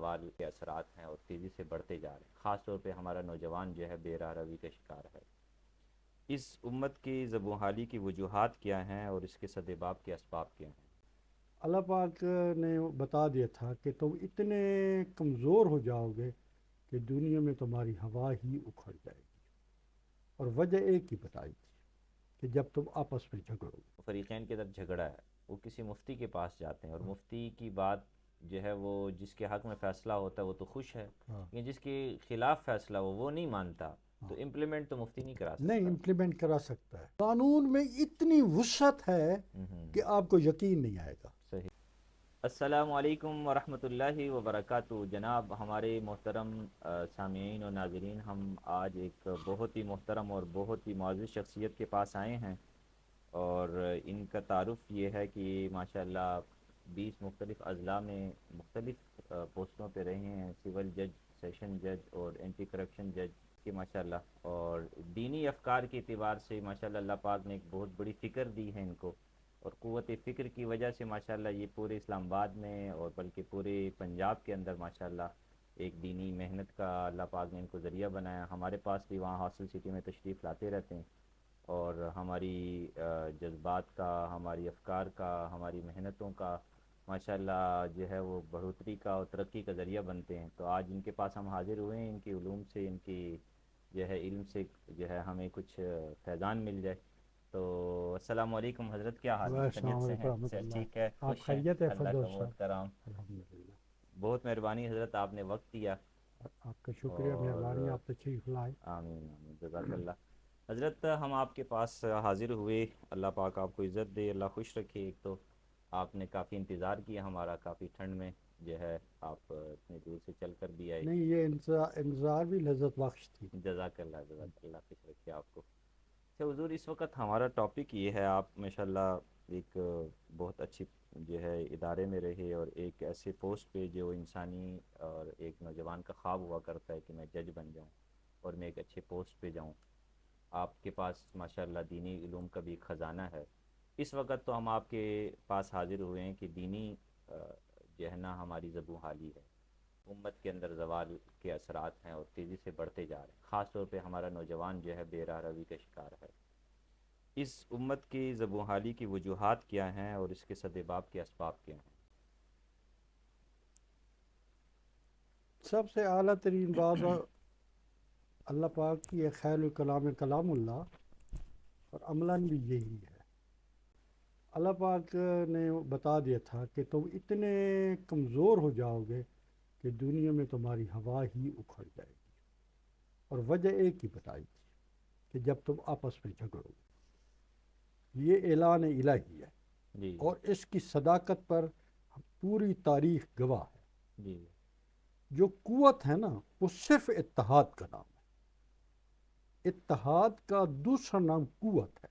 زوال کے اثرات ہیں اور تیزی سے بڑھتے جا رہے ہیں، خاص طور پہ ہمارا نوجوان جو ہے بے راہ روی کا شکار ہے۔ اس امت کی زبوں حالی کی وجوہات کیا ہیں اور اس کے سدباب کے اسباب کیا ہیں؟ اللہ پاک نے بتا دیا تھا کہ تم اتنے کمزور ہو جاؤ گے کہ دنیا میں تمہاری ہوا ہی اکھڑ جائے گی، اور وجہ ایک ہی بتائی تھی کہ جب تم آپس میں جھگڑو گے۔ فریقین کے درد جھگڑا ہے، وہ کسی مفتی کے پاس جاتے ہیں اور مفتی کی بات جو ہے وہ جس کے حق میں فیصلہ ہوتا ہے وہ تو خوش ہے، ہاں لیکن جس کے خلاف فیصلہ ہو وہ نہیں مانتا، ہاں، تو امپلیمنٹ تو مفتی نہیں کرا نہیں سکتا۔ امپلیمنٹ کرا سکتا ہے۔ قانون میں اتنی وسعت ہے ہوں، کہ آپ کو یقین نہیں آئے گا۔ صحیح۔ السلام علیکم ورحمۃ اللہ وبرکاتہ۔ جناب ہمارے محترم سامعین اور ناظرین، ہم آج ایک بہت ہی محترم اور بہت ہی معزز شخصیت کے پاس آئے ہیں، اور ان کا تعارف یہ ہے کہ ماشاءاللہ 20 مختلف اضلاع میں مختلف پوسٹوں پہ رہے ہیں، سول جج، سیشن جج اور اینٹی کرپشن جج کے ماشاءاللہ، اور دینی افکار کے اعتبار سے ماشاءاللہ اللہ پاک نے ایک بہت بڑی فکر دی ہے ان کو، اور قوت فکر کی وجہ سے ماشاءاللہ یہ پورے اسلام آباد میں اور بلکہ پورے پنجاب کے اندر ماشاءاللہ ایک دینی محنت کا اللہ پاک نے ان کو ذریعہ بنایا۔ ہمارے پاس بھی وہاں ہاسٹل سٹی میں تشریف لاتے رہتے ہیں، اور ہماری جذبات کا، ہماری افکار کا، ہماری محنتوں کا ماشاءاللہ جو ہے وہ بڑھوتری کا اور ترقی کا ذریعہ بنتے ہیں۔ تو آج ان کے پاس ہم حاضر ہوئے ہیں، ان کی علوم سے، ان کی جو ہے علم سے جو ہے ہمیں کچھ فیضان مل جائے۔ تو السلام علیکم حضرت، کیا حال ہے؟ السلام خیریت سے علیکم ہیں؟ ورحمۃ صحت اللہ۔ ٹھیک ہے؟ آپ خوش ہیں؟ خیریت ہے اللہ کا فردوس صاحب؟ بہت کرام، الحمدللہ۔ بہت مہربانی حضرت، آپ نے وقت دیا۔ آپ کا شکریہ، مہربانی، اور آپ تشریف لائے۔ آمین آمین، جزاک اللہ۔ حضرت ہم آپ کے پاس حاضر ہوئے، اللہ پاک آپ کو عزت دے، اللہ خوش رکھے۔ ایک تو آپ نے کافی انتظار کیا ہمارا، کافی ٹھنڈ میں جو ہے آپ اتنی دور سے چل کر بھی آئے۔ نہیں، یہ انتظار بھی لذت بخش تھی۔ جزاک اللہ، جزاک اللہ، خوش رکھے آپ کو۔ اچھا حضور، اس وقت ہمارا ٹاپک یہ ہے، آپ ماشاءاللہ ایک بہت اچھی جو ہے ادارے میں رہے، اور ایک ایسے پوسٹ پہ جو انسانی اور ایک نوجوان کا خواب ہوا کرتا ہے کہ میں جج بن جاؤں اور میں ایک اچھے پوسٹ پہ جاؤں۔ آپ کے پاس ماشاءاللہ دینی علوم کا بھی ایک خزانہ ہے۔ اس وقت تو ہم آپ کے پاس حاضر ہوئے ہیں کہ دینی جو ہے نا ہماری زبوں حالی ہے، امت کے اندر زوال کے اثرات ہیں اور تیزی سے بڑھتے جا رہے ہیں، خاص طور پہ ہمارا نوجوان جو ہے بے راہ روی کا شکار ہے۔ اس امت کی زبوں حالی کی وجوہات کیا ہیں اور اس کے سدباب کے اسباب کیا ہیں؟ سب سے اعلیٰ ترین بات اللہ پاک کی ہے، خیر الکلام کلام اللہ، اور عملاً بھی یہی ہے۔ اللہ پاک نے بتا دیا تھا کہ تم اتنے کمزور ہو جاؤ گے کہ دنیا میں تمہاری ہوا ہی اکھڑ جائے گی، اور وجہ ایک ہی بتائی تھی کہ جب تم آپس میں جھگڑو گے۔ یہ اعلان الہی ہے، جی اور اس کی صداقت پر پوری تاریخ گواہ ہے۔ جی جو قوت ہے نا، وہ صرف اتحاد کا نام ہے۔ اتحاد کا دوسرا نام قوت ہے،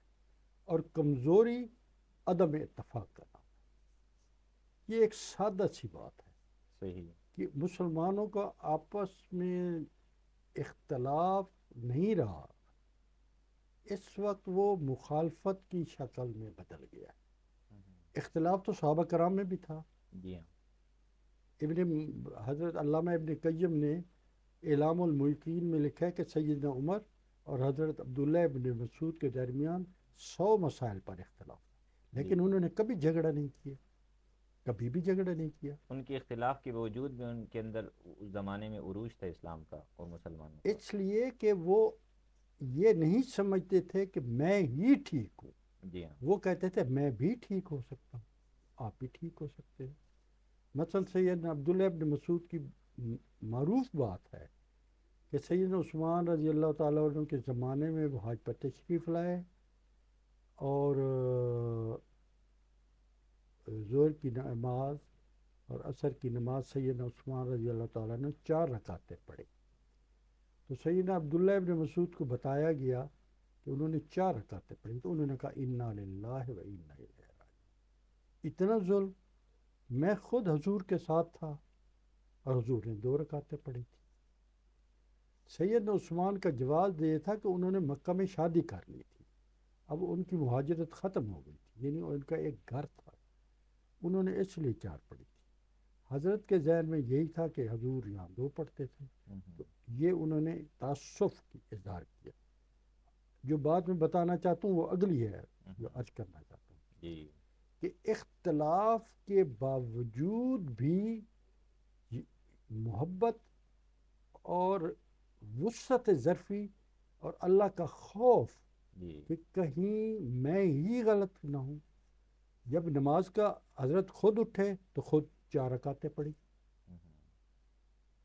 اور کمزوری عدم اتفاق کا نام ہے۔ یہ ایک سادہ سی بات ہے صحیح۔ کہ مسلمانوں کا آپس میں اختلاف نہیں رہا، اس وقت وہ مخالفت کی شکل میں بدل گیا ہے۔ اختلاف تو صحابہ کرام میں بھی تھا۔ جی ہاں۔ حضرت علامہ ابن قیم نے اعلام الملکین میں لکھا ہے کہ سیدنا عمر اور حضرت عبداللہ ابن مسعود کے درمیان 100 مسائل پر اختلاف تھا، جی لیکن انہوں نے کبھی جھگڑا نہیں کیا، کبھی بھی جھگڑا نہیں کیا۔ ان کے اختلاف کے باوجود بھی ان کے اندر اس زمانے میں عروج تھا اسلام کا اور مسلمانوں کا۔ اس لیے کہ وہ یہ نہیں سمجھتے تھے کہ میں ہی ٹھیک ہوں، جی ہاں۔ وہ کہتے تھے میں بھی ٹھیک ہو سکتا ہوں، آپ بھی ٹھیک ہو سکتے ہیں۔ مثلا سیدنا عبداللہ ابن مسعود کی معروف بات ہے کہ سیدنا عثمان رضی اللہ تعالیٰ عنہ کے زمانے میں وہ حج پر تشریف لائے، اور ظہر کی نماز اور عصر کی نماز سیدنا عثمان رضی اللہ تعالیٰ نے 4 رکعتیں پڑھی۔ تو سیدنا عبداللہ ابن مسعود کو بتایا گیا کہ انہوں نے 4 رکعتیں پڑھی، تو انہوں نے کہا انا للہ و انا الیہ راجعون۔ اتنا ظلم! میں خود حضور کے ساتھ تھا، اور حضور نے 2 رکعتیں پڑھی تھی۔ سیدنا عثمان کا جواز یہ تھا کہ انہوں نے مکہ میں شادی کر لی تھی، اب ان کی مہاجرت ختم ہو گئی تھی، یعنی ان کا ایک گھر تھا، انہوں نے اس لیے 4 پڑھی تھی۔ حضرت کے ذہن میں یہی تھا کہ حضور یہاں 2 پڑھتے تھے، تو یہ انہوں نے تعصف کی اظہار کیا. جو بات میں بتانا چاہتا ہوں وہ اگلی ہے جو عرض کرنا چاہتا ہوں جی کہ اختلاف کے باوجود بھی محبت اور وسعت ظرفی اور اللہ کا خوف جی کہ کہیں میں ہی غلط نہ ہوں. جب نماز کا حضرت خود اٹھے تو خود 4 رکعتیں پڑھی،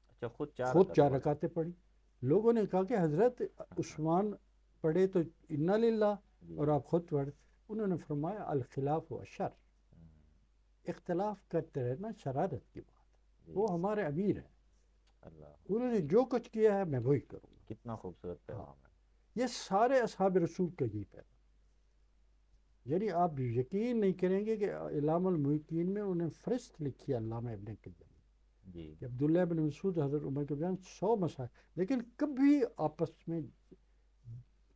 اچھا، خود 4 خود 4 پڑھے. رکعتیں پڑھی. لوگوں نے کہا کہ حضرت عثمان پڑھے تو انا للہ جی. اور آپ خود پڑھ. انہوں نے فرمایا الخلاف و شر، اختلاف کرتے رہنا شرارت کی بات ہے. جی. وہ ہمارے امیر ہیں، اللہ، انہوں نے جو کچھ کیا ہے میں وہی کروں گا. کتنا خوبصورت ہاں، پیغام ہے. یہ سارے اصحاب رسول کا یہ پیغام. یعنی آپ یقین نہیں کریں گے کہ اعلام المحیطین میں انہیں فہرست لکھی ہے علامہ ابن قیم جی کہ عبداللہ بن مسعود حضرت عمر کے بیان 100 مسائل، لیکن کبھی آپس میں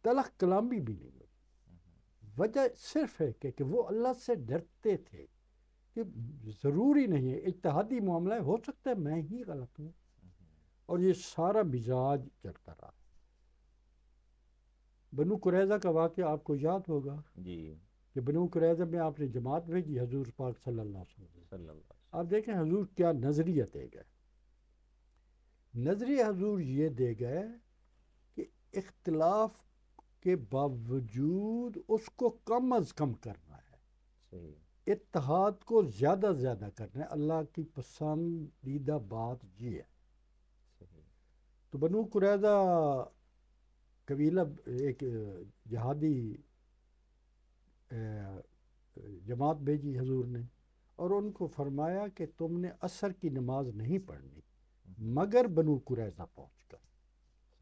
تلخ کلامی بھی نہیں ہوئی. وجہ صرف ہے کہ وہ اللہ سے ڈرتے تھے کہ ضروری نہیں ہے اجتہادی معاملہ ہے، ہو سکتا ہے میں ہی غلط ہوں. اور یہ سارا مزاج چلتا رہا. بنو قریظہ کا واقعہ آپ کو یاد ہوگا جی کہ بنو قریظہ میں آپ نے جماعت بھیجی حضور پاک صلی اللہ علیہ وسلم. صلی اللہ آپ دیکھیں حضور کیا نظریہ دے گئے. نظریہ حضور یہ دے گئے کہ اختلاف کے باوجود اس کو کم از کم کرنا ہے، صحیح. اتحاد کو زیادہ زیادہ کرنا ہے. اللہ کی پسندیدہ بات یہ ہے. صحیح. تو بنو قریظہ قبیلہ ایک جہادی جماعت بھیجی حضور نے، اور ان کو فرمایا کہ تم نے عصر کی نماز نہیں پڑھنی مگر بنو قریظہ پہنچ کر.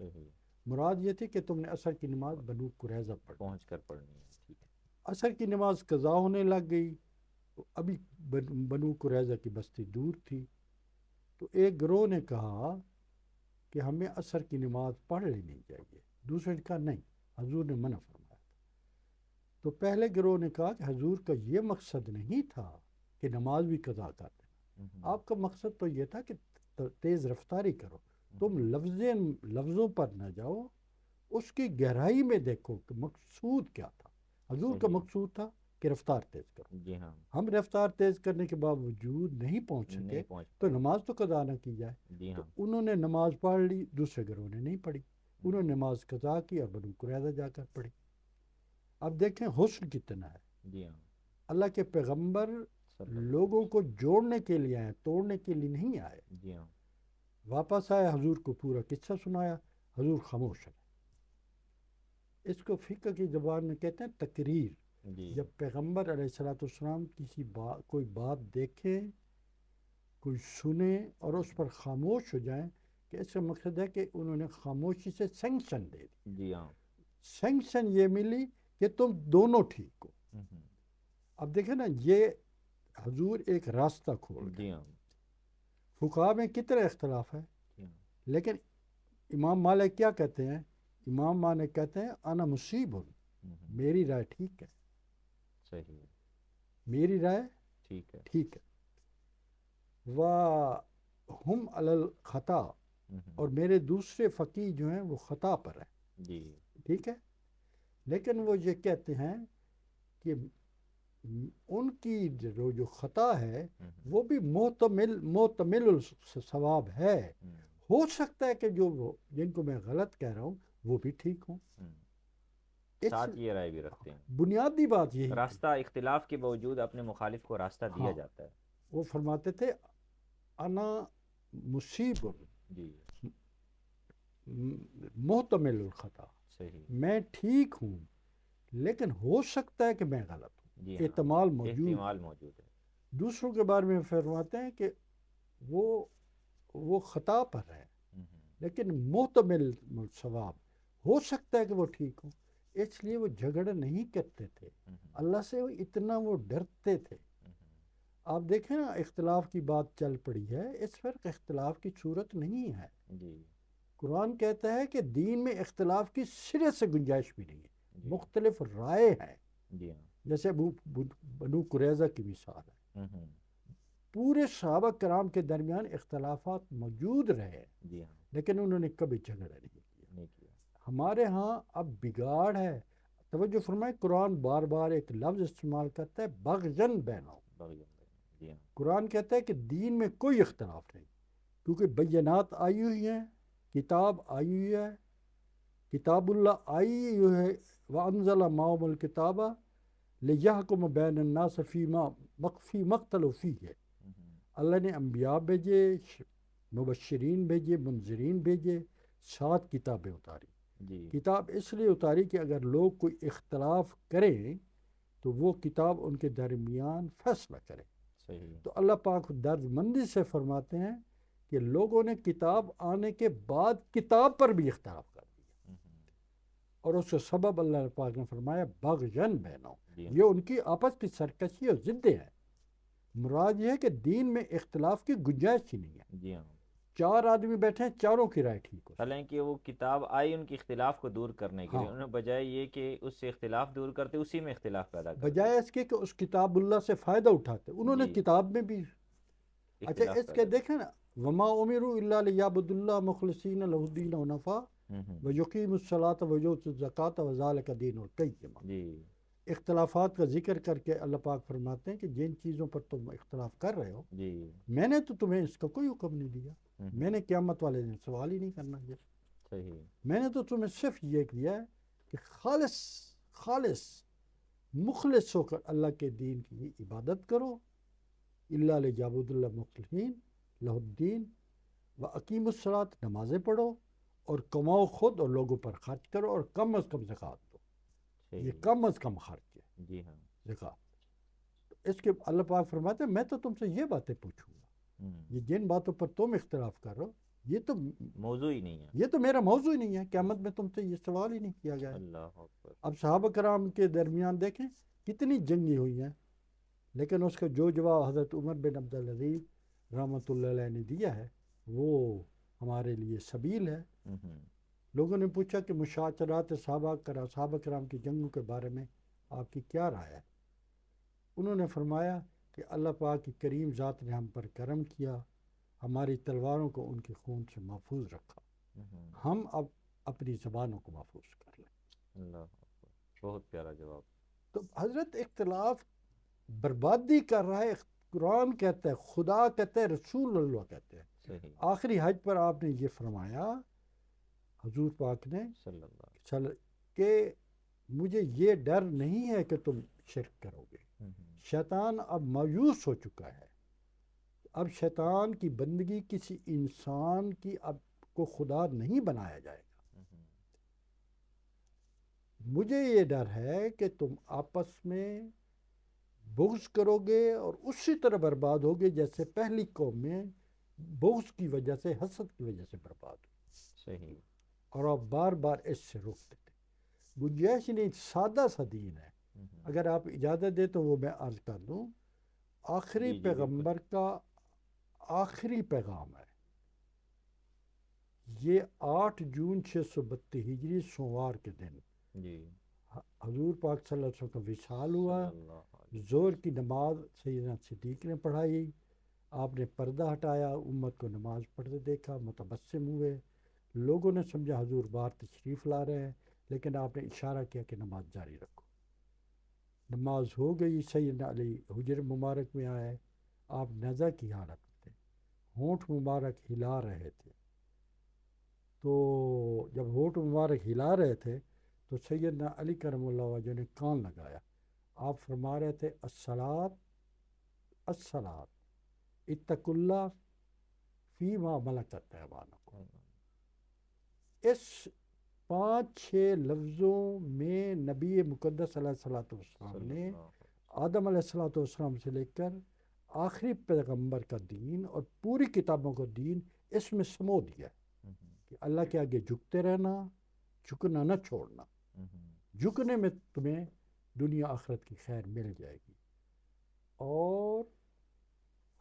صحیح. مراد یہ تھی کہ تم نے عصر کی نماز بنو قریظہ پڑھنی. پہنچ کر پڑھنی ہے. ٹھیک ہے. عصر کی نماز قضا ہونے لگ گئی. ابھی بنو قریظہ کی بستی دور تھی، تو ایک گروہ نے کہا کہ ہمیں عصر کی نماز پڑھ لینی چاہیے. دوسرے نے کہا نہیں، حضور نے منع فرمایا تھا. تو پہلے گروہ نے کہا کہ حضور کا یہ مقصد نہیں تھا کہ نماز بھی قضا کر دینا، آپ کا مقصد تو یہ تھا کہ تیز رفتاری کرو. تم لفظوں پر نہ جاؤ، اس کی گہرائی میں دیکھو کہ مقصود کیا تھا. حضور کا صحیح. مقصود تھا کہ رفتار تیز کرو. جی ہاں. ہم رفتار تیز کرنے کے باوجود نہیں پہنچ سکے نہیں پہنچ تو پائے. نماز تو قضا نہ کی جائے. جی تو ہاں. انہوں نے نماز پڑھ لی، دوسرے گروہ نے نہیں پڑھی. انہوں نے نماز قضا کی اور بنو قریظہ جا کر پڑھی. اب دیکھیں حسن کتنا ہے. جی ہاں. اللہ کے پیغمبر صلی اللہ. لوگوں کو جوڑنے کے لیے آئے، توڑنے کے لیے نہیں آئے. جی ہاں. واپس آئے، حضور کو پورا قصہ سنایا، حضور خاموش رہے. اس کو فقہ کی زبان میں کہتے ہیں تقریر. جی. جب پیغمبر علیہ الصلوۃ والسلام کوئی بات دیکھیں، کوئی سنے اور اس پر خاموش ہو جائیں، کہ اس کا مقصد ہے کہ انہوں نے خاموشی سے سینکشن دے دی. جی ہاں. سینکشن یہ ملی کہ تم دونوں ٹھیک ہو. اب دیکھیں نا، یہ حضور ایک راستہ کھول گئے. جی ہاں. فقہا میں کتنا اختلاف ہے، جی ہاں. لیکن امام مالک کیا کہتے ہیں؟ امام مالک کہتے ہیں انا مصیب ہوں، میری رائے ٹھیک ہے، صحیح. میری رائے ٹھیک ہے. ٹھیک ہے. وَهُمْ عَلَى الْخَطَا، اور میرے دوسرے فقی جو ہیں وہ خطا پر ہیں. جی. ٹھیک ہے. لیکن وہ یہ کہتے ہیں کہ ان کی جو خطا ہے وہ بھی محتمل الثواب ہے. ہو سکتا ہے کہ جن کو میں غلط کہہ رہا ہوں وہ بھی ٹھیک ہوں. ساتھ یہ رائے بھی رکھتے ہیں. بنیادی بات یہی راستہ اختلاف کے باوجود اپنے مخالف کو راستہ دیا جاتا ہے. وہ فرماتے تھے انا مصیب جی. محتمل الخطا، صحیح. میں ٹھیک ہوں لیکن ہو سکتا ہے کہ میں غلط ہوں. جی ہاں. احتمال موجود احتمال موجود ہے. دوسروں کے بارے میں فرماتے ہیں کہ وہ خطا پر ہے لیکن محتمل ثواب، ہو سکتا ہے کہ وہ ٹھیک ہوں. اس لیے وہ جھگڑا نہیں کرتے تھے اللہ سے، اتنا وہ ڈرتے تھے. آپ دیکھیں نا، اختلاف کی بات چل پڑی ہے، اس پر اختلاف کی صورت نہیں ہے. جی. قرآن کہتا ہے کہ دین میں اختلاف کی سرے سے گنجائش بھی نہیں ہے. مختلف رائے ہیں. جی ہاں. جیسے بنو قریظہ کی مثال ہے. پورے صحابہ کرام کے درمیان اختلافات موجود رہے جی ہاں، لیکن انہوں نے کبھی جھگڑا نہیں کیا. نہیں کیا. ہمارے ہاں اب بگاڑ ہے. توجہ فرمائے قرآن بار بار ایک لفظ استعمال کرتا ہے بغضاً بینہم. جی ہاں. قرآن کہتا ہے کہ دین میں کوئی اختلاف نہیں کیونکہ بینات آئی ہوئی ہیں، کتاب آئی ہوئی ہے، کتاب اللہ آئی ہوئی ہے. وَأَنزَلَ مَعَهُمُ الْكِتَابَ لِيَحْكُمَ بَيْنَ النَّاسِ فِي مَا اخْتَلَفُوا فِيهِ. اللہ نے انبیاء بھیجے، مبشرین بھیجے، منذرین بھیجے، 7 کتابیں اتاری. جی کتاب اس لیے اتاری کہ اگر لوگ کوئی اختلاف کریں تو وہ کتاب ان کے درمیان فیصلہ کرے. صحیح. تو اللہ پاک درد مندی سے فرماتے ہیں کہ لوگوں نے کتاب آنے کے بعد کتاب پر بھی اختلاف کر دیا اور اس کا سبب اللہ پاک نے فرمایا بغضاً بینہم. جی یہ ان کی آپس کی سرکشی اور ضدیں ہیں. مراد یہ ہے کہ دین میں اختلاف کی گنجائش ہی نہیں ہے. جی ہاں. 4 آدمی بیٹھے ہیں، چاروں کی رائے ٹھیک ہو. حالانکہ وہ کتاب آئی ان کے اختلاف کو دور کرنے کے لیے، ہاں، انہوں نے بجائے یہ کہ اس سے اختلاف دور کرتے اسی میں اختلاف پیدا کرتے. بجائے اس کے کہ اس کتاب اللہ سے فائدہ اٹھاتے انہوں نے جی کتاب میں بھی. اچھا اختلاف اس کے پیدا دیکھیں نا وما امروا الا لیعبدوا اللہ مخلصین لہ الدین حنفاء ویقیموا الصلاۃ ویؤتوا الزکاۃ وذلک دین القیمہ. جی اختلافات کا ذکر کر کے اللہ پاک فرماتے ہیں کہ جن چیزوں پر تم اختلاف کر رہے ہو جی. میں نے تو تمہیں اس کا کوئی حکم نہیں دیا. میں نے قیامت والے دن سوال ہی نہیں کرنا یہ. صحیح. میں نے تو تمہیں صرف یہ دیا ہے کہ خالص مخلص ہو کر اللہ کے دین کی عبادت کرو. اللہ لیعبدوا اللہ مخلصین لہ الدین واقیموا الصلاۃ، نمازیں پڑھو اور کماؤ خود اور لوگوں پر خرچ کرو اور کم از کم زکوٰۃ دو. یہ صحیح. کم از کم خرچ ہے جی ہاں. زکوٰۃ. اس کے اللہ پاک فرماتے ہیں میں تو تم سے یہ باتیں پوچھوں گا. یہ جن باتوں پر تم اختلاف کرو یہ تو موضوع ہی نہیں ہے. یہ تو میرا موضوع ہی نہیں ہے. قیامت میں تم سے یہ سوال ہی نہیں کیا گیا. اللہ اکبر. اب صحابہ کرام کے درمیان دیکھیں کتنی جنگیں ہوئی ہیں لیکن اس کا جو جواب حضرت عمر بن عبدالعزیز رحمۃ اللہ علیہ نے دیا ہے وہ ہمارے لیے سبیل ہے. لوگوں نے پوچھا کہ مشاجرات صحابہ کرام کی جنگوں کے بارے میں آپ کی کیا رائے ہے؟ انہوں نے فرمایا کہ اللہ پاک کی کریم ذات نے ہم پر کرم کیا، ہماری تلواروں کو ان کے خون سے محفوظ رکھا، ہم اب اپنی زبانوں کو محفوظ کر لیں. اللہ اکبر. بہت پیارا جواب. تو حضرت اختلاف بربادی کر رہا ہے. قرآن کہتا ہے، خدا کہتا ہے، رسول اللہ کہتے ہیں. صحیح. آخری حج پر آپ نے یہ فرمایا حضور پاک نے صلی اللہ علیہ وسلم کہ مجھے یہ ڈر نہیں ہے کہ تم شرک کرو گے. شیطان اب مایوس ہو چکا ہے. اب شیطان کی بندگی کسی انسان کی اب کو خدا نہیں بنایا جائے گا. مجھے یہ ڈر ہے کہ تم آپس میں بغض کرو گے اور اسی طرح برباد ہوگے جیسے پہلی قوم میں بغض کی وجہ سے، حسد کی وجہ سے برباد ہوئی. صحیح. اور آپ بار بار اس سے روکتے تھے. گنجائش نہیں، سادہ سا دین ہے. اگر آپ اجازت دیں تو وہ میں عرض کر دوں. آخری پیغمبر کا آخری پیغام ہے. یہ 8 جون 632 ہجری سوموار کے دن جی حضور پاک صلی اللہ علیہ وسلم کا وصال ہوا. ظہر کی نماز سیدنا صدیق نے پڑھائی. آپ نے پردہ ہٹایا، امت کو نماز پڑھتے دیکھا، متبسم ہوئے. لوگوں نے سمجھا حضور باہر تشریف لا رہے ہیں لیکن آپ نے اشارہ کیا کہ نماز جاری رکھو. نماز ہو گئی. سیدنا علی حجر مبارک میں آئے. آپ نزع کی حالت میں تھے، ہونٹ مبارک ہلا رہے تھے. تو جب ہونٹ مبارک ہلا رہے تھے تو سیدنا علی کرم اللہ وجہ نے کان لگایا. آپ فرما رہے تھے الصلاۃ الصلاۃ اتقوا اللہ فیما ملکت ایمانکم. اس 5-6 لفظوں میں نبی مقدس علیہ الصلوۃ والسلام نے آدم علیہ الصلوۃ والسلام سے لے کر آخری پیغمبر کا دین اور پوری کتابوں کا دین اس میں سمو دیا کہ اللہ کے آگے جھکتے رہنا، جھکنا نہ چھوڑنا. جھکنے میں تمہیں دنیا آخرت کی خیر مل جائے گی. اور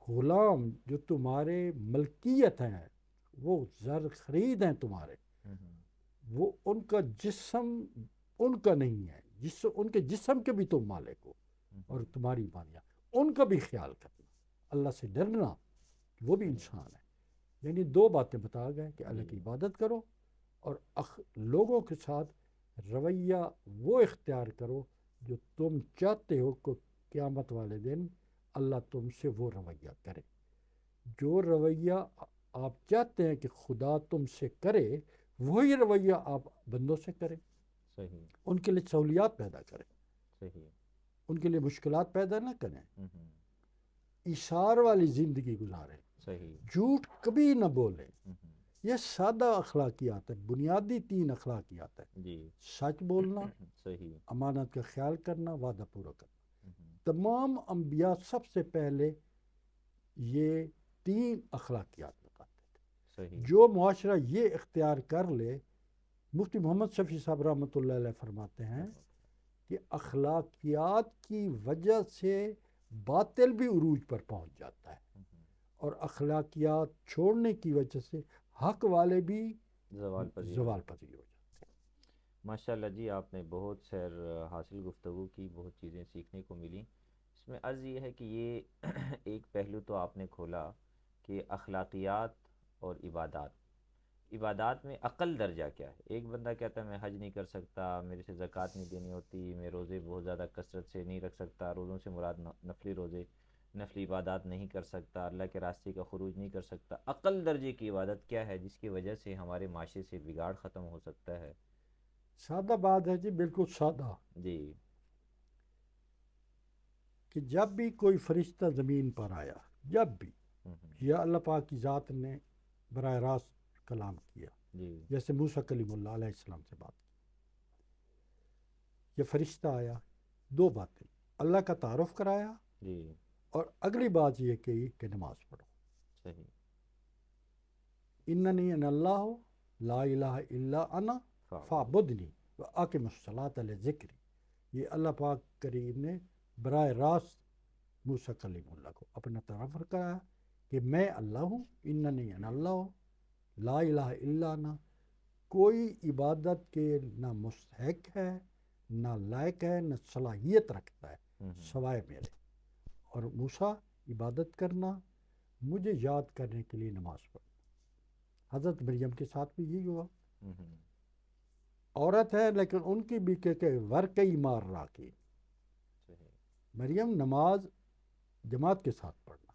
غلام جو تمہارے ملکیت ہیں، وہ زر خرید ہیں تمہارے، وہ ان کا جسم ان کا نہیں ہے، ان کے جسم کے بھی تم مالک ہو اور تمہاری مالیاں ان کا بھی خیال کرنا. اللہ سے ڈرنا کہ وہ بھی انسان ہے. یعنی دو باتیں بتا گئے کہ اللہ کی جی عبادت کرو اور لوگوں کے ساتھ رویہ وہ اختیار کرو جو تم چاہتے ہو کہ قیامت والے دن اللہ تم سے وہ رویہ کرے. جو رویہ آپ چاہتے ہیں کہ خدا تم سے کرے وہی رویہ آپ بندوں سے کریں. صحیح ان کے لیے سہولیات پیدا کریں, صحیح. ان کے لیے مشکلات پیدا نہ کریں. ہوں ایثار والی زندگی گزاریں, صحیح. جھوٹ کبھی نہ بولیں. ہوں یہ سادہ اخلاقیات ہے, بنیادی 3 اخلاقیات ہے. جی سچ بولنا, صحیح. امانت کا خیال کرنا, وعدہ پورا کرنا. ہوں تمام انبیاء سب سے پہلے یہ 3 اخلاقیات بتاتے تھے. صحیح. جو معاشرہ یہ اختیار کر لے, مفتی محمد شفیع صاحب رحمۃ اللہ علیہ فرماتے ہیں کہ اخلاقیات کی وجہ سے باطل بھی عروج پر پہنچ جاتا ہے, اور اخلاقیات چھوڑنے کی وجہ سے حق والے بھی زوال پذیر. زوال پذیر ہو جاتے ہیں. ماشاء اللہ جی, آپ نے بہت سیر حاصل گفتگو کی, بہت چیزیں سیکھنے کو ملیں. اس میں عرض یہ ہے کہ یہ ایک پہلو تو آپ نے کھولا کہ اخلاقیات اور عبادات. عبادات میں اقل درجہ کیا ہے؟ ایک بندہ کہتا ہے میں حج نہیں کر سکتا, میرے سے زکوٰۃ نہیں دینی ہوتی, میں روزے بہت زیادہ کثرت سے نہیں رکھ سکتا, روزوں سے مراد نفلی روزے, نفلی عبادات نہیں کر سکتا, اللہ کے راستے کا خروج نہیں کر سکتا. اقل درجے کی عبادت کیا ہے جس کی وجہ سے ہمارے معاشرے سے بگاڑ ختم ہو سکتا ہے؟ سادہ بات ہے جی, بالکل سادہ, جی کہ جب بھی کوئی فرشتہ زمین پر آیا, جب بھی, ہوں یا اللہ پاک کی ذات نے براہ راست کلام کیا, جی جیسے موسیٰ کلیم اللہ علیہ السلام سے بات کی, یہ فرشتہ آیا, 2 باتیں, اللہ کا تعارف کرایا, جی اور اگلی بات یہ کہی کہ نماز پڑھو. صحیح. اننی ان اللہ لا الہ الا انا فاعبدنی واقم الصلاۃ لذکری. یہ اللہ پاک کریم نے براہ راست موسیٰ کلیم اللہ کو اپنا تعارف کرایا کہ میں اللہ ہوں, اننی ان اللہ لا الہ الا انا, کوئی عبادت کے نہ مستحق ہے, نہ لائق ہے, نہ صلاحیت رکھتا ہے سوائے میرے. اور موسیٰ عبادت کرنا, مجھے یاد کرنے کے لیے نماز پڑھنا. حضرت مریم کے ساتھ بھی یہی ہوا, عورت ہے لیکن ان کی بھی کہ ورکئی مار راکی, مریم نماز جماعت کے ساتھ پڑھنا.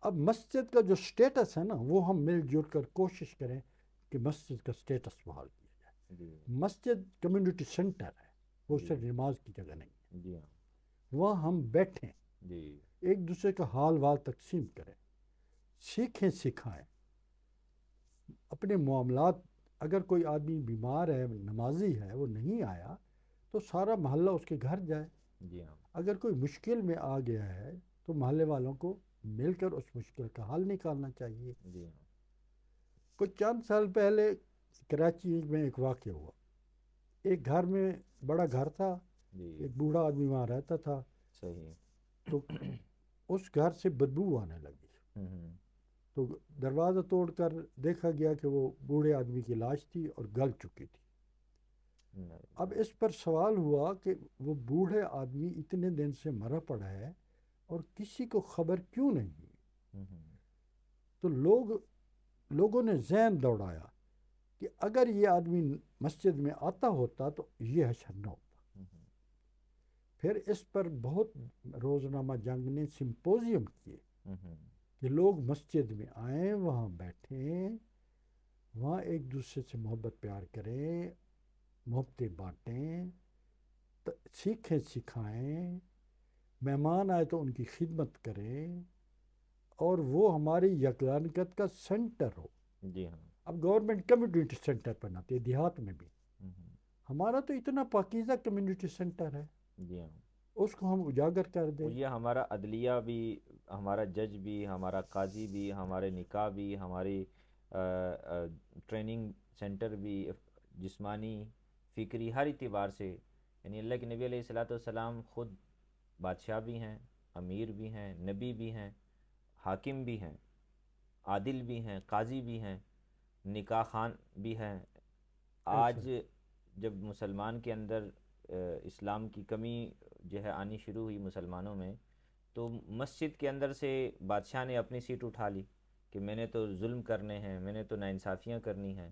اب مسجد کا جو سٹیٹس ہے نا, وہ ہم مل جل کر کوشش کریں کہ مسجد کا سٹیٹس بحال کیا جائے. مسجد کمیونٹی سینٹر ہے, وہ صرف نماز کی جگہ نہیں ہے. جی ہاں وہاں ہم بیٹھیں, جی ایک دوسرے کا حال وال تقسیم کریں, سیکھیں سکھائیں اپنے معاملات. اگر کوئی آدمی بیمار ہے, نمازی ہے, وہ نہیں آیا تو سارا محلہ اس کے گھر جائے. جی ہاں اگر کوئی مشکل میں آ گیا ہے تو محلے والوں کو مل کر اس مشکل کا حل نکالنا چاہیے. جی ہاں کچھ چند سال پہلے کراچی میں ایک واقعہ ہوا. ایک گھر میں, بڑا گھر تھا, جی ایک بوڑھا آدمی وہاں رہتا تھا, صحیح. تو اس گھر سے بدبو آنے لگی. تو دروازہ توڑ کر دیکھا گیا کہ وہ بوڑھے آدمی کی لاش تھی اور گل چکی تھی. اب اس پر سوال ہوا کہ وہ بوڑھے آدمی اتنے دن سے مرا پڑا ہے اور کسی کو خبر کیوں نہیں ہوئی. تو لوگوں نے ذہن دوڑایا کہ اگر یہ آدمی مسجد میں آتا ہوتا تو یہ حشر نہ ہوتا. پھر اس پر بہت روزنامہ جنگ نے سمپوزیم کیے کہ لوگ مسجد میں آئیں, وہاں بیٹھیں, وہاں ایک دوسرے سے محبت پیار کریں, محبتیں بانٹیں, سیکھیں سکھائیں, مہمان آئے تو ان کی خدمت کریں, اور وہ ہماری یکجانگت کا سینٹر ہو. جی ہاں اب گورنمنٹ کمیونٹی سینٹر بناتی ہے دیہات میں بھی, ہمارا تو اتنا پاکیزہ کمیونٹی سینٹر ہے, جی ہاں. اس کو ہم اجاگر کر دیں. یہ ہمارا عدلیہ بھی, ہمارا جج بھی, ہمارا قاضی بھی, ہمارے نکاح بھی, ہماری ٹریننگ سینٹر بھی, جسمانی فکری ہر اعتبار سے. یعنی اللہ کے نبی علیہ الصلوۃ والسلام خود بادشاہ بھی ہیں, امیر بھی ہیں, نبی بھی ہیں, حاکم بھی ہیں, عادل بھی ہیں, قاضی بھی ہیں, نکاح خوان بھی ہیں. آج جب مسلمان کے اندر اسلام کی کمی جو ہے آنی شروع ہوئی مسلمانوں میں, تو مسجد کے اندر سے بادشاہ نے اپنی سیٹ اٹھا لی کہ میں نے تو ظلم کرنے ہیں، میں نے تو ناانصافیاں کرنی ہیں،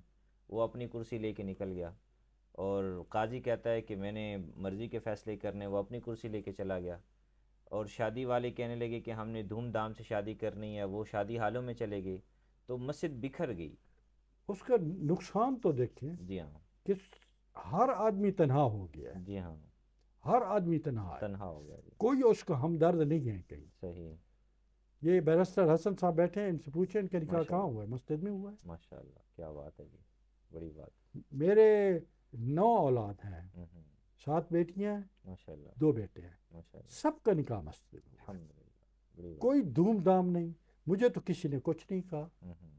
وہ اپنی کرسی لے کے نکل گیا، اور قاضی کہتا ہے کہ میں نے مرضی کے فیصلے کرنے، وہ اپنی کرسی لے کے چلا گیا، اور شادی والے کہنے لگے کہ ہم نے دھوم دھام سے شادی کرنی ہے، وہ شادی حالوں میں چلے گئے، تو مسجد بکھر گئی۔ اس کا نقصان تو دیکھیں جی ہاں، کہ ہر آدمی تنہا ہو گیا ہے، جی ہاں، ہر آدمی تنہا ہے، تنہا ہو گیا جی، کوئی اس کا ہمدرد نہیں ہے کہیں۔ صحیح، یہ بیرسٹر حسن صاحب بیٹھے ہیں، ان سے پوچھیں ان کا نکاح ماشاء کہاں اللہ، ہوا ہے؟ مسجد میں ہوا ہے۔ ماشاء اللہ، کیا بات ہے جی، بڑی بات۔ میرے 9 اولاد ہیں، ہوں ہوں، 7 بیٹیاں ہیں، ماشاء اللہ، 2 بیٹے ہیں، ماشاء اللہ، سب کا نکاح مسجد میں ہوا ہے، الحمدللہ، بڑی بات۔ کوئی دھوم دھام نہیں، مجھے تو کسی نے کچھ نہیں کہا۔ ہوں ہوں،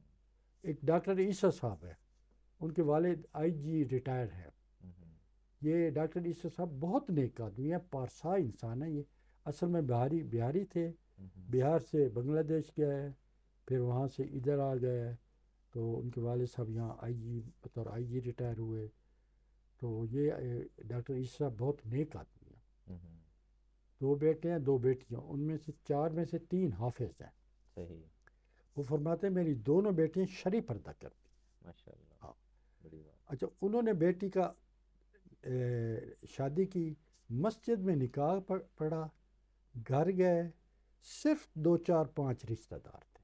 ایک ڈاکٹر عیسیٰ صاحب ہے، ان کے والد آئی جی ریٹائر ہے۔ ہوں ہوں، یہ ڈاکٹر عیسیٰ صاحب بہت نیک آدمی ہے، پارسا انسان ہے۔ یہ اصل میں بہاری تھے، ہوں ہوں، بہار سے بنگلہ دیش گئے، پھر وہاں سے ادھر آ گئے، تو ان کے والد صاحب یہاں بطور آئی جی ریٹائر ہوئے۔ تو یہ ڈاکٹر عیسیٰ بہت نیک آدمی ہے۔ ہوں ہوں، 2 بیٹے ہیں، 2 بیٹیاں، ان میں سے 4 میں سے 3 حافظ ہیں۔ صحیح، وہ فرماتے ہیں میری دونوں بیٹیاں شرعی پردہ کرتی ماشاء اللہ، ہیں۔ ہاں، بڑی بات۔ اچھا، انہوں نے بیٹی کا شادی کی، مسجد میں نکاح پڑھا، گھر گئے، صرف 2 4 5 رشتہ دار تھے،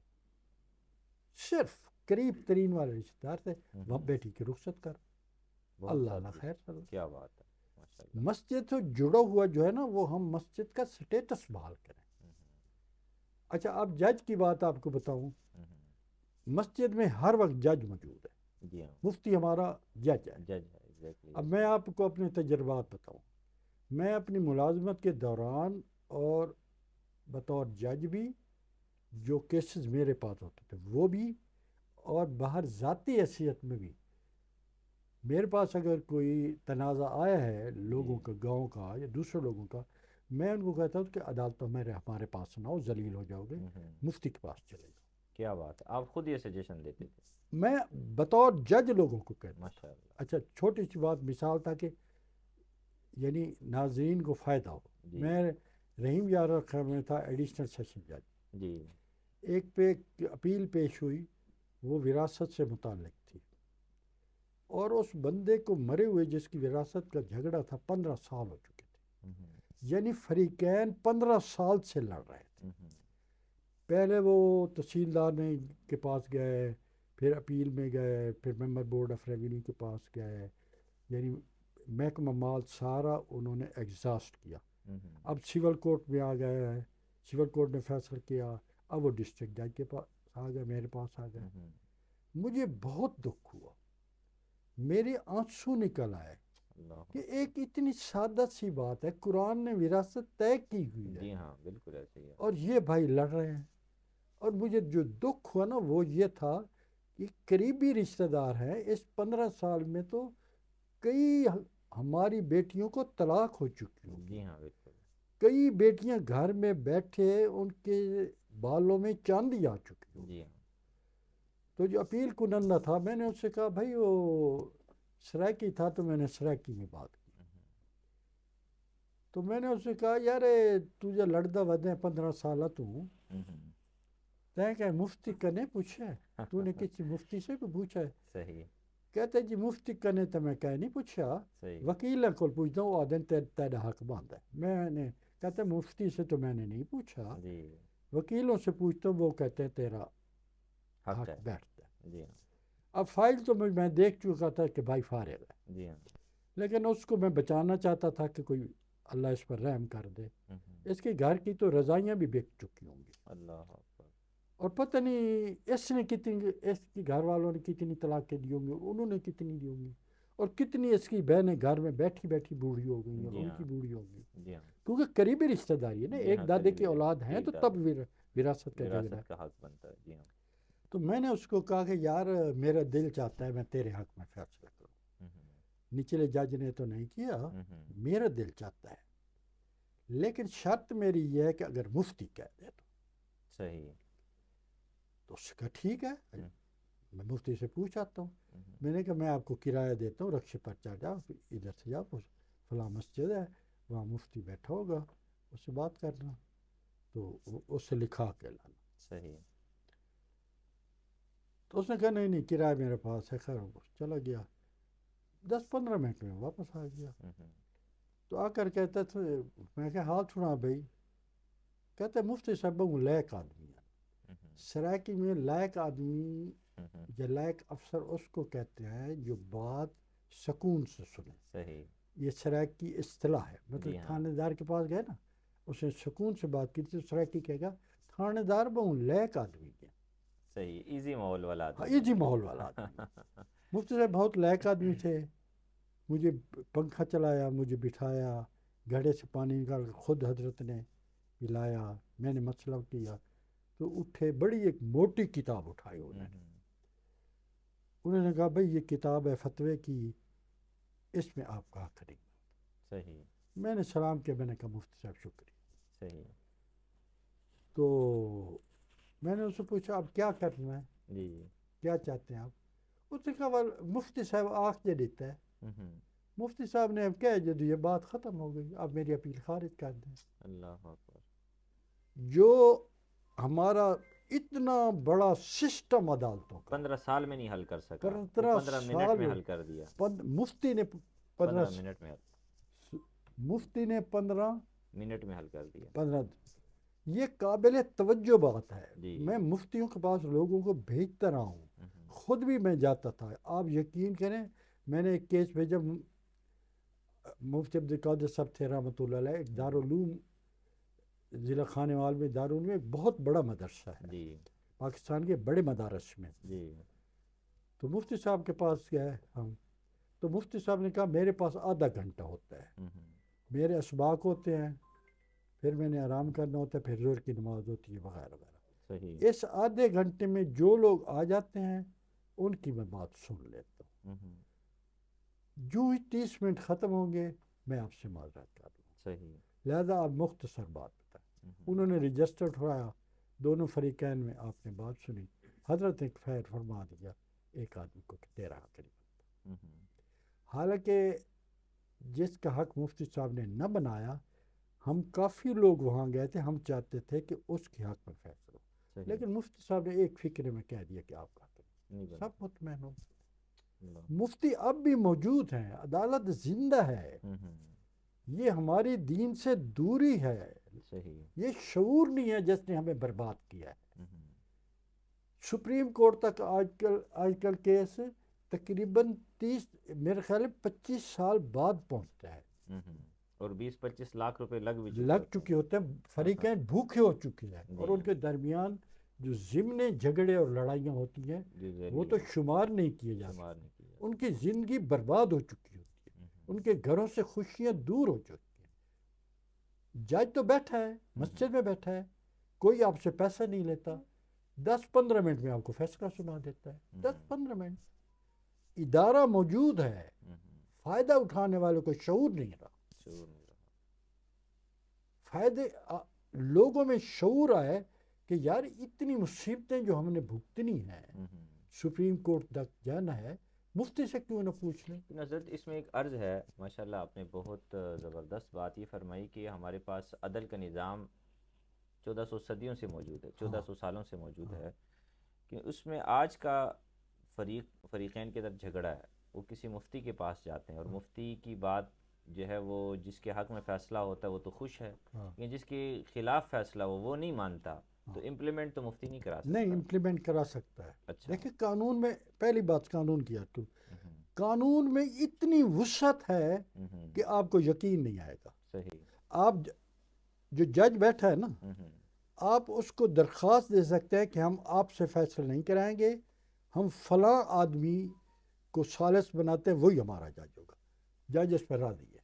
صرف قریب ترین والے رشتہ دار تھے، ہوں وہ ہوں، بیٹی کی رخصت کر، بہت اللہ اللہ سادگی خیر سے، صلی اللہ۔ کیا بات ہے، ماشاء اللہ۔ مسجد سے جڑا ہوا جو ہے نا، وہ ہم مسجد کا سٹیٹس بحال کریں۔ ہوں ہوں، اچھا، اب جج کی بات آپ کو بتاؤں، ہوں ہوں، مسجد میں ہر وقت جج موجود ہے، جی ہاں، مفتی ہمارا جج ہے۔ جج ہے، ایگزیکٹلی، اب یس میں سر۔ آپ کو اپنے تجربات بتاؤں، میں اپنی ملازمت کے دوران اور بطور جج بھی، جو کیسز میرے پاس ہوتے تھے وہ بھی، اور باہر ذاتی حیثیت میں بھی، میرے پاس اگر کوئی تنازع آیا ہے لوگوں جی، کا، گاؤں کا یا دوسرے لوگوں کا، میں ان کو کہتا ہوں کہ عدالتوں میں ہمارے پاس نہ ہو، ذلیل ہو جاؤ گے، ہوں ہوں، مفتی کے پاس چلے جاؤ۔ کیا بات ہے، آپ خود یہ سجیشن دیتے تھے؟ میں بطور جج لوگوں کو کہتا تھا۔ ماشاء اللہ، اچھا، چھوٹی سی بات مثال تھا کہ یعنی ناظرین کو فائدہ ہو، جی، میں رحیم یار خیر میں تھا ایڈیشنل سیشن جج، جی، ایک پہ اپیل پیش ہوئی، وہ وراثت سے متعلق تھی، اور اس بندے کو مرے ہوئے جس کی وراثت کا جھگڑا تھا 15 سال ہو چکے تھے، ہوں ہوں، یعنی فریقین 15 سال سے لڑ رہے تھے۔ ہوں ہوں، پہلے وہ تحصیلدار نے کے پاس گئے، پھر اپیل میں گئے، پھر ممبر بورڈ آف ریونیو کے پاس گئے، یعنی محکمہ مال سارا انہوں نے ایگزاسٹ کیا۔ ہوں ہوں، اب سول کورٹ میں آ گئے ہیں، سول کورٹ نے فیصلہ کیا، اب وہ ڈسٹرکٹ جج کے پاس آ گئے، میرے پاس آ گئے۔ ہوں ہوں، مجھے بہت دکھ ہوا، میرے آنسو نکل آئے اللہ کہ اکبر، ایک اتنی سادہ سی بات ہے، قرآن نے وراثت طے کی ہوئی ہے، جی ہاں، بالکل ایسے ہی ہے، اور یہ بھائی لڑ رہے ہیں۔ اور مجھے جو دکھ ہوا نا وہ یہ تھا کہ قریبی رشتہ دار ہیں، اس 15 سال میں تو کئی ہماری بیٹیوں کو طلاق ہو چکی ہوگی، جی ہاں، بالکل، کئی بیٹیاں گھر میں بیٹھے ان کے بالوں میں چاندی آ چکی ہوگی۔ جی ہاں، تو جو اپیل کنندہ تھا، میں نے اس سے کہا بھائی وہ سرائکی تھا، تو میں نے سرائکی میں بات کی، ہوں ہوں، تو میں نے اس سے کہا یار تجھے لڑدا ودیں 15 سالہ تو ہوں ہوں، تیں کہ مفتی کنے پوچھا ہے، تو نے کسی مفتی سے بھی پوچھا ہے؟ صحیح، کہتے جی مفتی کنے تو میں کہہ نہیں پوچھا، صحیح، وکیل کو پوچھتا ہوں، آدھن تیرا حق بند ہے۔ میں نے کہتے مفتی سے تو میں نے نہیں پوچھا، جی، وکیلوں سے پوچھتا ہوں، وہ کہتے ہیں تیرا حق ہے، حق بیٹھتا ہے۔ جی ہاں، اب فائل تو میں دیکھ چکا تھا کہ بھائی فارغ ہے، جی ہاں، لیکن اس کو میں بچانا چاہتا تھا کہ کوئی اللہ اس پر رحم کر دے۔ ہوں ہوں، اس کے گھر کی تو رضائیاں بھی بک چکی ہوں گی، اللہ اکبر، اور پتہ نہیں اس نے کتنی، اس کی گھر والوں نے کتنی طلاقیں دی ہوں گی، انہوں نے کتنی دی ہوں گی، اور کتنی اس کی بہنیں گھر میں بیٹھی بیٹھی بوڑھی ہو گئی اور جی ان ہاں، کی بوڑھی ہو گئی، جی ہاں، کیونکہ قریبی رشتہ داری ہے نا، جی ہاں، ایک دادے قریبی کی اولاد ہیں تو ایک تب دادے، وراثت کا جھگڑا ہے۔ وراثت کا حق بنتا ہے، جی ہاں، تو میں نے اس کو کہا کہ یار میرا دل چاہتا ہے میں تیرے حق میں فیصلہ کروں، ہوں ہوں، نچلے جج نے تو نہیں کیا، ہوں ہوں، میرا دل چاہتا ہے، لیکن شرط میری یہ ہے کہ اگر مفتی کہہ دے صحیح، تو اس کا ٹھیک ہے، ہوں میں مفتی سے پوچھ آتا ہوں۔ ہوں، میں نے کہا میں آپ کو کرایہ دیتا ہوں، رکشے پر چڑھ جاؤ، ادھر سے جاؤ، فلاں مسجد ہے وہاں مفتی بیٹھا ہوگا، اس سے بات کرنا۔ تو اس سے لکھا کے لانا. صحیح. تو اس نے کہا نہیں نہیں کرایہ میرے پاس ہے. خیر وہ چلا گیا. 10-15 منٹ میں واپس آ گیا. تو آ کر کہتا تھا میں کہا ہاتھ سنا بھائی. کہتے مفتی صاحب بہت لائق آدمی ہے. سرائکی میں لائق آدمی یا لائق افسر اس کو کہتے ہیں جو بات سکون سے سنے. صحیح. یہ سرائکی اصطلاح ہے. جی مطلب ہاں. تھانے دار کے پاس گئے نا اس نے سکون سے بات کی تھی. سرائکی کہے گا تھانے دار بہت لائق آدمی ہے. صحیح. ایزی ماحول والا ہاں آدمی. ایزی ماحول والا آدمی. مفتی صاحب بہت لائق آدمی تھے. مجھے پنکھا چلایا, مجھے بٹھایا, گھڑے سے پانی نکال کر خود حضرت نے پلایا. میں نے مسئلہ کیا تو اٹھے, بڑی ایک موٹی کتاب اٹھائی انہوں نے کہا بھائی یہ کتاب ہے فتوے کی, اس میں آپ کہا کریں. صحیح. میں نے سلام کیا, میں نے کہا مفتی صاحب شکریہ. صحیح. تو میں نے اس سے پوچھا اب کیا کرنا ہے, جی. کیا چاہتے ہیں آپ. اس نے کہا مفتی صاحب آنکھ دے دیتا ہے. مفتی صاحب نے اب کیا ہے جدو یہ بات ختم ہو گئی, اب میری اپیل خارج کر دیں. اللہ اکبر. جو ہمارا اتنا بڑا سسٹم عدالتوں کا 15 سال میں نہیں حل کر سکا, وہ 15 15 منٹ سال میں حل کر دیا. مفتی نے 15 منٹ میں مفتی نے 15 منٹ میں حل کر دیا. 15 یہ قابل توجہ بات ہے. جی. میں مفتیوں کے پاس لوگوں کو بھیجتا رہا ہوں, خود بھی میں جاتا تھا. آپ یقین کریں میں نے ایک کیس بھیجا, مفتی عبدالقادر صاحب تھے رحمۃ اللہ علیہ, ایک دارالعلوم ضلع خانوال میں دارالعلوم میں ایک بہت بڑا مدرسہ ہے. جی. پاکستان کے بڑے مدارس میں. جی. تو مفتی صاحب کے پاس گئے ہم. تو مفتی صاحب نے کہا میرے پاس آدھا گھنٹہ ہوتا ہے, میرے اسباق ہوتے ہیں, پھر میں نے آرام کرنا ہوتا ہے, پھر ظہر کی نماز ہوتی ہے وغیرہ وغیرہ. صحیح. اس آدھے گھنٹے میں جو لوگ آ جاتے ہیں ان کی میں بات سن لیتا ہوں. جو ہی 30 منٹ ختم ہوں گے میں آپ سے معذرت کر لوں. صحیح. لہذا آپ مختصر بات بتائیں. انہوں نے رجسٹر اٹھایا, دونوں فریقین میں آپ نے بات سنی. حضرت نے خیر فرما دیا ایک آدمی کو کہ تیرا حق نہیں بنتا. حالانکہ جس کا حق مفتی صاحب نے نہ بنایا, ہم کافی لوگ وہاں گئے تھے, ہم چاہتے تھے کہ اس کے حق میں فیصلہ ہو, لیکن مفتی صاحب نے ایک فکر میں کہہ دیا کہ آپ کا حق, سب مطمئن ہو. مفتی اب بھی موجود ہیں, عدالت زندہ ہے. یہ ہماری دین سے دوری ہے. صحیح. یہ شعور نہیں ہے جس نے ہمیں برباد کیا ہے. سپریم کورٹ تک آج کل کیس تقریباً 30 میرے خیال ہے 25 سال بعد پہنچتا ہے, اور 20-25 لاکھ روپے لگ چکے ہوتے ہیں. فریقین بھوکے ہو چکے ہیں, اور ان کے درمیان جو ضمن جھگڑے اور لڑائیاں ہوتی ہیں وہ تو شمار نہیں کیے جا سکتے. ان کی زندگی برباد ہو چکی ہوتی ہے, ان کے گھروں سے خوشیاں دور ہو چکی ہیں. جج تو بیٹھا ہے, مسجد میں بیٹھا ہے, کوئی آپ سے پیسہ نہیں لیتا, 10-15 منٹ میں آپ کو فیصلہ سنا دیتا ہے. 10-15 منٹ. ادارہ موجود ہے, فائدہ اٹھانے والوں کو شعور نہیں رہا. فائدے لوگوں میں شعور آئے کہ یار اتنی مصیبتیں جو ہم نے بھگتنی ہیں, سپریم کورٹ تک جانا ہے, مفتی سے کیوں نہ پوچھ لیں. حضرت اس میں ایک عرض ہے, ماشاءاللہ آپ نے بہت زبردست بات یہ فرمائی کہ ہمارے پاس عدل کا نظام 1400 صدیوں سے موجود ہے, 1400 سالوں سے موجود ہے, کہ اس میں آج کا فریقین کے درد جھگڑا ہے, وہ کسی مفتی کے پاس جاتے ہیں, اور مفتی کی بات جو ہے وہ جس کے حق میں فیصلہ ہوتا ہے وہ تو خوش ہے, لیکن جس کے خلاف فیصلہ وہ نہیں مانتا, تو امپلیمنٹ تو مفتی نہیں کرا سکتا. نہیں امپلیمنٹ کرا سکتا ہے. اچھا. دیکھیں قانون میں, پہلی بات قانون کی یاد کرو, قانون میں اتنی وسعت ہے کہ آپ کو یقین نہیں آئے گا. صحیح. آپ جو جج بیٹھا ہے نا, آپ اس کو درخواست دے سکتے ہیں کہ ہم آپ سے فیصلہ نہیں کرائیں گے, ہم فلاں آدمی کو ثالث بناتے ہیں, وہی ہمارا جج ہوگا. جج اس پر راضی ہے.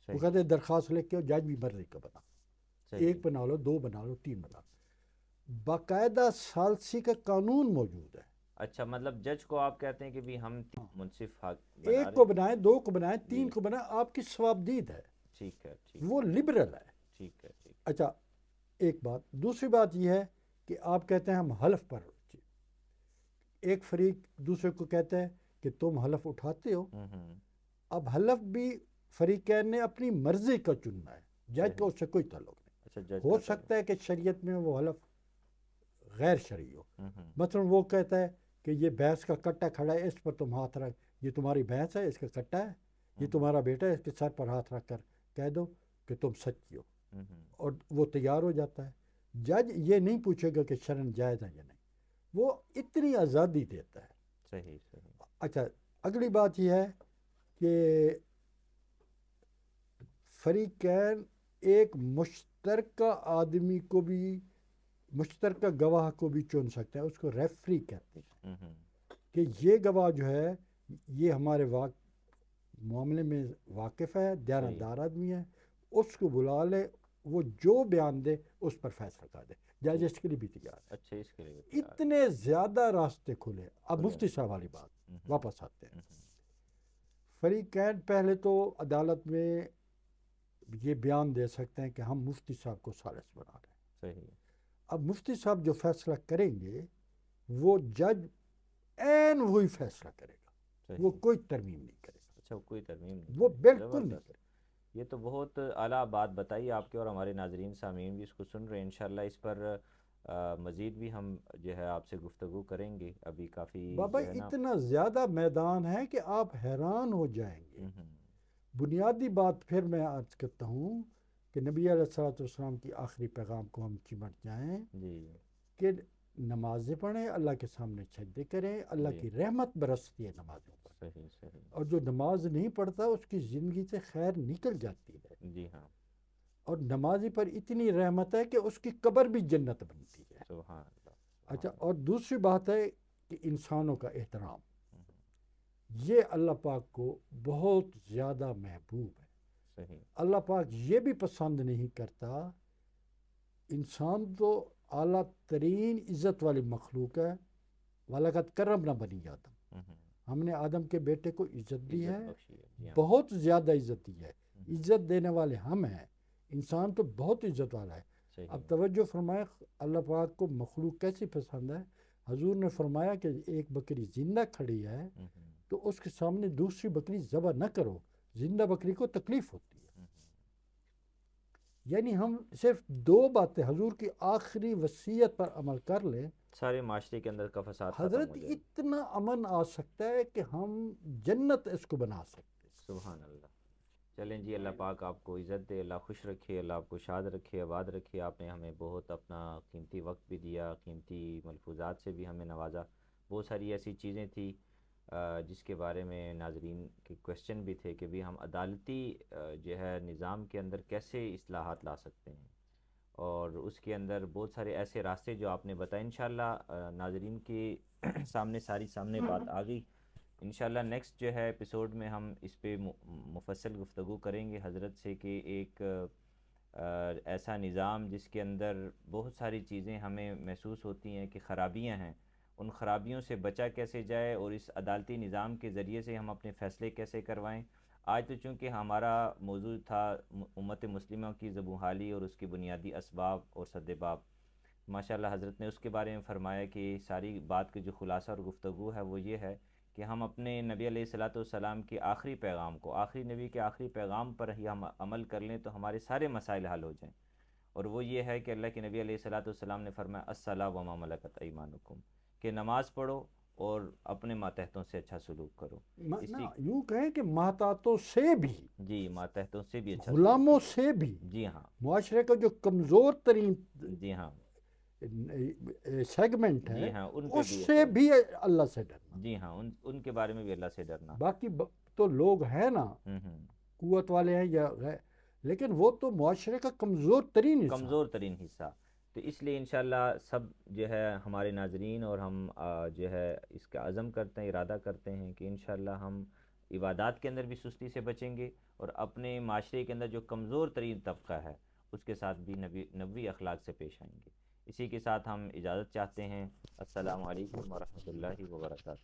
وہ کہتے ہیں درخواست لے کے جج بھی مرضی کا بنا, ایک بنا لو, 2 بنا لو, 3 بنا لو. باقاعدہ ثالثی کا قانون موجود ہے. اچھا, مطلب جج کو آپ کہتے ہیں کہ بھی ہم منصف حق ایک کو بنائیں, 2 کو بنائیں, 3 کو بنائیں, آپ کی ثوابدید ہے. ٹھیک ہے. وہ لبرل ہے. ٹھیک ہے. اچھا ایک بات. دوسری بات یہ ہے کہ آپ کہتے ہیں ہم حلف پر, ایک فریق دوسرے کو کہتے ہیں کہ تم حلف اٹھاتے ہو. اب حلف بھی فریقین نے اپنی مرضی کا چننا ہے, جج کا اس سے کوئی تعلق نہیں. اچھا جج ہو کا سکتا ہے کہ شریعت میں وہ حلف غیر شرعی ہو، تعلق۔ مثلا وہ کہتا ہے کہ یہ بھینس کا کٹا کھڑا ہے، اس پر تم ہاتھ رکھ، یہ تمہاری بھینس ہے، اس کا کٹا ہے، یہ تمہارا بیٹا ہے، اس کے سر پر ہاتھ رکھ کر کہہ دو کہ تم سچی ہو، اور وہ تیار ہو جاتا ہے۔ جج یہ نہیں پوچھے گا کہ شرعن جائز ہے یا نہیں، وہ اتنی آزادی دیتا ہے۔ صحیح صحیح۔ اچھا، اگلی بات یہ ہے کہ فریقین ایک مشترکہ آدمی کو بھی، مشترکہ گواہ کو بھی چن سکتے ہیں، اس کو ریفری کہتے ہیں، کہ یہ گواہ جو ہے یہ ہمارے معاملے میں واقف ہے، دیانتدار آدمی ہے، اس کو بلا لے، وہ جو بیان دے اس پر فیصلہ کر دے، جج اس کے لیے بھی تیار ہے۔ اچھا، اس کے لیے بھی تیار ہے۔ اتنے زیادہ راستے کھلے۔ اب کھلے مفتی ہیں۔ صاحب والی بات واپس آتے ہیں۔ فریقین پہلے تو عدالت میں یہ بیان دے سکتے ہیں کہ ہم مفتی صاحب کو ثالث بنا رہے ہیں۔ صحیح۔ اب مفتی صاحب جو فیصلہ کریں گے وہ جج عین وہی فیصلہ کرے گا، وہ صحیح۔ کوئی ترمیم نہیں کرے گا، اچھا، کوئی ترمیم نہیں وہ کرے گا۔ بالکل نہیں زبردست۔ کرے یہ تو بہت اعلیٰ بات بتائی آپ کے، اور ہمارے ناظرین سامعین بھی اس کو سن رہے ہیں۔ انشاءاللہ اس پر مزید بھی ہم جو ہے آپ سے گفتگو کریں گے، ابھی کافی گا۔ بابا جو ہے نا۔ اتنا زیادہ میدان ہے کہ آپ حیران ہو جائیں گے۔ بنیادی بات پھر میں عرض کرتا ہوں کہ نبی علیہ الصلوۃ والسلام کی آخری پیغام کو ہم چمٹ جائیں جی کہ نمازیں پڑھیں، اللہ کے سامنے سجدے کریں، اللہ جی۔ کی رحمت برستی ہے نمازوں پر، صحیح صحیح۔ اور جو نماز نہیں پڑھتا اس کی زندگی سے خیر نکل جاتی ہے، جی ہاں۔ اور نمازی پر اتنی رحمت ہے کہ اس کی قبر بھی جنت بنتی ہے۔ سبحان اللہ۔ اچھا، سبحان اور دوسری بات ہے کہ انسانوں کا احترام، یہ اللہ پاک کو بہت زیادہ محبوب ہے۔ صحیح۔ اللہ پاک یہ بھی پسند نہیں کرتا، انسان تو اعلیٰ ترین عزت والی مخلوق ہے، وَلَقَدْ كَرَّمْنَا بَنِي آدم، ہم نے آدم کے بیٹے کو عزت دی ہے، عزت بخشی ہے۔ جی ہاں۔ بہت زیادہ عزت دی ہے، عزت دینے والے ہم ہیں، انسان تو بہت عزت والا ہے۔ صحیح۔ اب توجہ فرمائیں، اللہ پاک کو مخلوق کیسی پسند ہے؟ حضور نے فرمایا کہ ایک بکری زندہ کھڑی ہے تو اس کے سامنے دوسری بکری ذبح نہ کرو، زندہ بکری کو تکلیف ہوتی ہے۔ یعنی ہم صرف دو باتیں حضور کی آخری وصیت پر عمل کر لیں، سارے معاشرے کے اندر کا فساد ختم حضرت ہو جائے۔ اتنا امن آ سکتا ہے کہ ہم جنت اس کو بنا سکتے ہیں۔ سبحان اللہ۔ چلیں جی، اللہ پاک آپ کو عزت دے، اللہ خوش رکھے، اللہ آپ کو شاد رکھے، آباد رکھے۔ آپ نے ہمیں بہت اپنا قیمتی وقت بھی دیا، قیمتی ملفوظات سے بھی ہمیں نوازا۔ بہت ساری ایسی چیزیں تھیں جس کے بارے میں ناظرین کے کویشچن بھی تھے کہ بھی ہم عدالتی جو ہے نظام کے اندر کیسے اصلاحات لا سکتے ہیں، اور اس کے اندر بہت سارے ایسے راستے جو آپ نے بتائے۔ انشاءاللہ ناظرین کے سامنے بات آ گئی۔ انشاءاللہ نیکسٹ جو ہے ایپیسوڈ میں ہم اس پہ مفصل گفتگو کریں گے حضرت سے کہ ایک ایسا نظام جس کے اندر بہت ساری چیزیں ہمیں محسوس ہوتی ہیں کہ خرابیاں ہیں، ان خرابیوں سے بچا کیسے جائے، اور اس عدالتی نظام کے ذریعے سے ہم اپنے فیصلے کیسے کروائیں۔ آج تو چونکہ ہمارا موضوع تھا امت مسلمہ کی زبوں حالی اور اس کی بنیادی اسباب اور سدباب، ماشاءاللہ حضرت نے اس کے بارے میں فرمایا کہ ساری بات کی جو خلاصہ اور گفتگو ہے وہ یہ ہے کہ ہم اپنے نبی علیہ الصلوۃ والسلام کے آخری پیغام کو، آخری نبی کے آخری پیغام پر ہی ہم عمل کر لیں تو ہمارے سارے مسائل حل ہو جائیں، اور وہ یہ ہے کہ اللہ کے نبی علیہ الصلوۃ والسلام نے فرمایا الصلاۃ وما ملکت ایمانکم، کہ نماز پڑھو اور اپنے ماتحتوں سے اچھا سلوک کرو۔ اسی یوں کہیں کہ محتاطوں سے بھی، جی، ماتحتوں سے بھی اچھا سلوک غلاموں کیجیے۔ سے بھی، جی ہاں۔ معاشرے کا جو کمزور ترین جی ہاں۔ سیگمنٹ ہے جی ہاں، ان پہ اس بھی سے بھی اللہ سے ڈرنا۔ جی ہاں، ان کے بارے میں بھی اللہ سے ڈرنا۔ باقی تو لوگ ہیں نا، قوت والے ہیں یا غیر، لیکن وہ تو معاشرے کا کمزور ترین حصہ۔ کمزور ترین حصہ۔ تو اس لیے انشاءاللہ سب جو ہے ہمارے ناظرین اور ہم جو ہے اس کا عزم کرتے ہیں، ارادہ کرتے ہیں کہ انشاءاللہ ہم عبادات کے اندر بھی سستی سے بچیں گے، اور اپنے معاشرے کے اندر جو کمزور ترین طبقہ ہے اس کے ساتھ بھی نبوی اخلاق سے پیش آئیں گے۔ اسی کے ساتھ ہم اجازت چاہتے ہیں۔ السلام علیکم ورحمۃ اللہ وبرکاتہ۔